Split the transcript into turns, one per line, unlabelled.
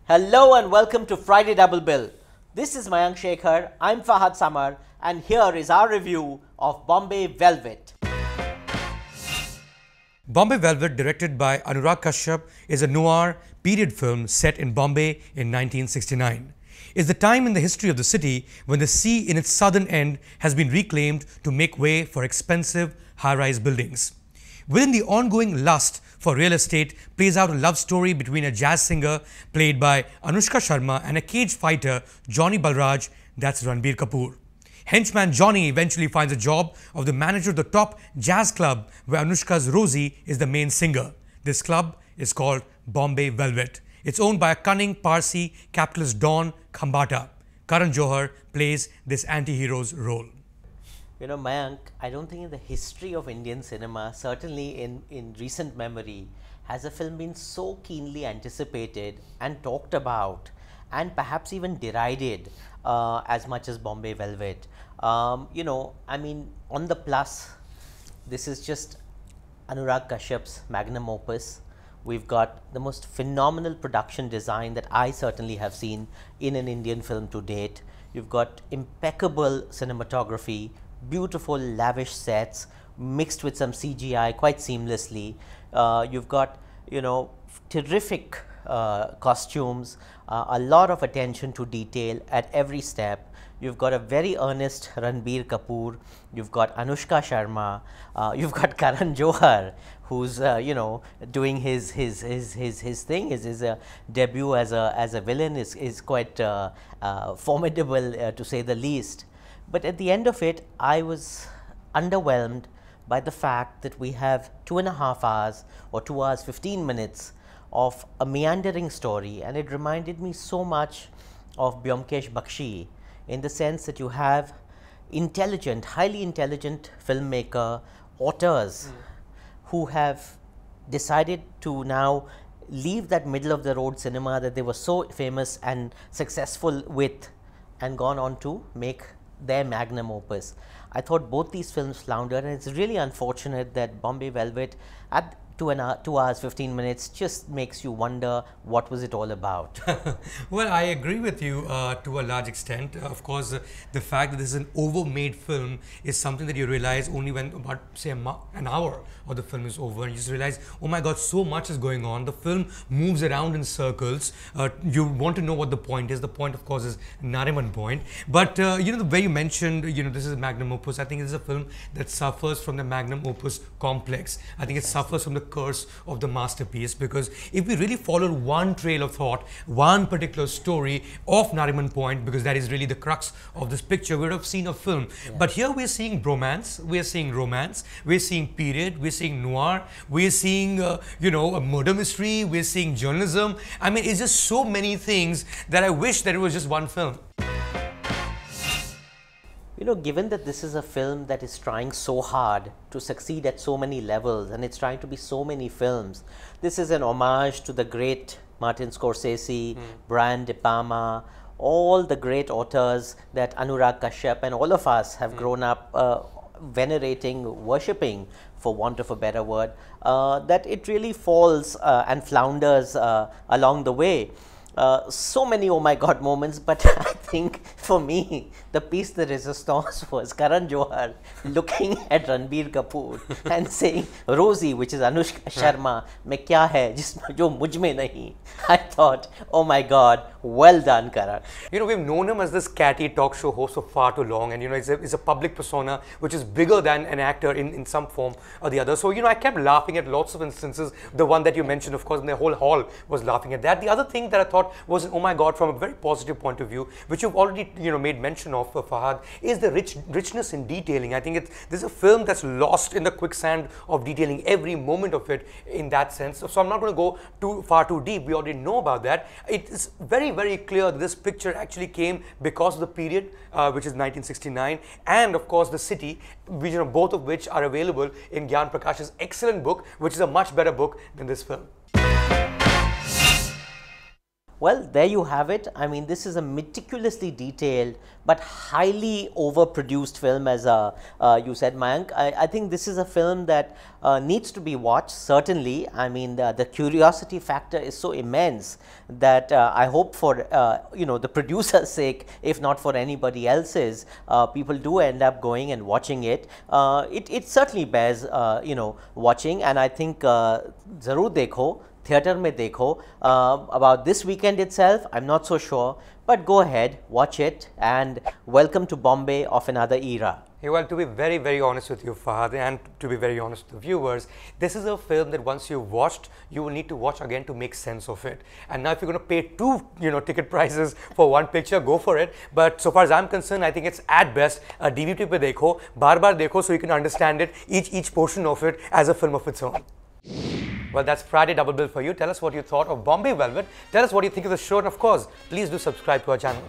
Hello and welcome to Friday Double Bill. This is Mayank, I'm Fahad Samar, and here is our review of Bombay Velvet.
Bombay Velvet, directed by Anurag Kashyap, is a noir period film set in Bombay in 1969. It's the time in the history of the city when the sea in its southern end has been reclaimed to make way for expensive high-rise buildings. Within the ongoing lust for real estate plays out a love story between a jazz singer played by Anushka Sharma and a cage fighter, Johnny Balraj, that's Ranbir Kapoor. Henchman Johnny eventually finds a job of the manager of the top jazz club where Anushka's Rosie is the main singer. This club is called Bombay Velvet. It's owned by a cunning Parsi capitalist Don Khambata. Karan Johar plays this anti-hero's role.
You know, Mayank, I don't think in the history of Indian cinema, certainly in recent memory, has a film been so keenly anticipated and talked about and perhaps even derided as much as Bombay Velvet. On the plus, this is just Anurag Kashyap's magnum opus. We've got the most phenomenal production design that I certainly have seen in an Indian film to date. You've got impeccable cinematography, beautiful lavish sets mixed with some CGI quite seamlessly. You've got, terrific costumes, a lot of attention to detail at every step. You've got a very earnest Ranbir Kapoor. You've got Anushka Sharma. You've got Karan Johar, who's doing his thing. His debut as a villain is quite formidable to say the least. But at the end of it, I was underwhelmed by the fact that we have 2.5 hours or 2 hours 15 minutes of a meandering story, and it reminded me so much of Byomkesh Bakshi in the sense that you have intelligent, highly intelligent filmmaker, auteurs who have decided to now leave that middle of the road cinema that they were so famous and successful with and gone on to make their magnum opus. I thought both these films floundered, and it's really unfortunate that Bombay Velvet at 2 hours 15 minutes just makes you wonder what was it all about.
Well, I agree with you to a large extent. Of course, the fact that this is an overmade film is something that you realize only when about say an hour of the film is over, and you just realize, oh my god, so much is going on. The film moves around in circles. You want to know what the point is. The point, of course, is Nariman Point. But the way you mentioned, this is a magnum opus. I think it is a film that suffers from the magnum opus complex. I think it suffers from the curse of the masterpiece, because if we really followed one trail of thought, one particular story of Nariman Point, because that is really the crux of this picture, we would have seen a film. Yeah. But here we're seeing bromance, we're seeing romance, we're seeing period, we're seeing noir, we're seeing a murder mystery, we're seeing journalism. I mean, it's just so many things that I wish that it was just one film.
Given that this is a film that is trying so hard to succeed at so many levels, and it's trying to be so many films, this is an homage to the great Martin Scorsese, Brian De Palma, all the great authors that Anurag Kashyap and all of us have grown up venerating, worshipping, for want of a better word, that it really falls and flounders along the way. So many oh my god moments, but I think for me the piece de resistance was Karan Johar looking at Ranbir Kapoor and saying, Rosie, which is Anushka Sharma, mein kya hai jo mujh mein nahi. I thought, oh my god, well done, Karan.
We've known him as this catty talk show host for far too long, and it's a public persona which is bigger than an actor in some form or the other. So I kept laughing at lots of instances. The one that you mentioned, of course, and the whole hall was laughing at that. The other thing that I thought was an oh my god from a very positive point of view, which you've already made mention of, Fahad, is the richness in detailing. I think this is a film that's lost in the quicksand of detailing every moment of it in that sense. So I'm not going to go too deep. We already know about that. It is very, very clear that this picture actually came because of the period, which is 1969, and of course the city, which, both of which are available in Gyan Prakash's excellent book, which is a much better book than this film.
Well, there you have it. I mean, this is a meticulously detailed but highly overproduced film, as you said, Mayank. I think this is a film that needs to be watched, certainly. I mean, the curiosity factor is so immense that I hope for, the producer's sake, if not for anybody else's, people do end up going and watching it. It certainly bears, watching, and I think zarur dekho. Theatre mein dekho. About this weekend itself, I'm not so sure, but go ahead, watch it, and welcome to Bombay of another era.
Hey, well, to be very, very honest with you, Fahad, and to be very honest with the viewers, this is a film that once you've watched, you will need to watch again to make sense of it. And now if you're going to pay two, ticket prices for one picture, go for it. But so far as I'm concerned, I think it's at best a DVD pe dekho, bar dekho, so you can understand it, each portion of it as a film of its own. Well, that's Friday Double Bill for you. Tell us what you thought of Bombay Velvet. Tell us what you think of the show. And of course, please do subscribe to our channel.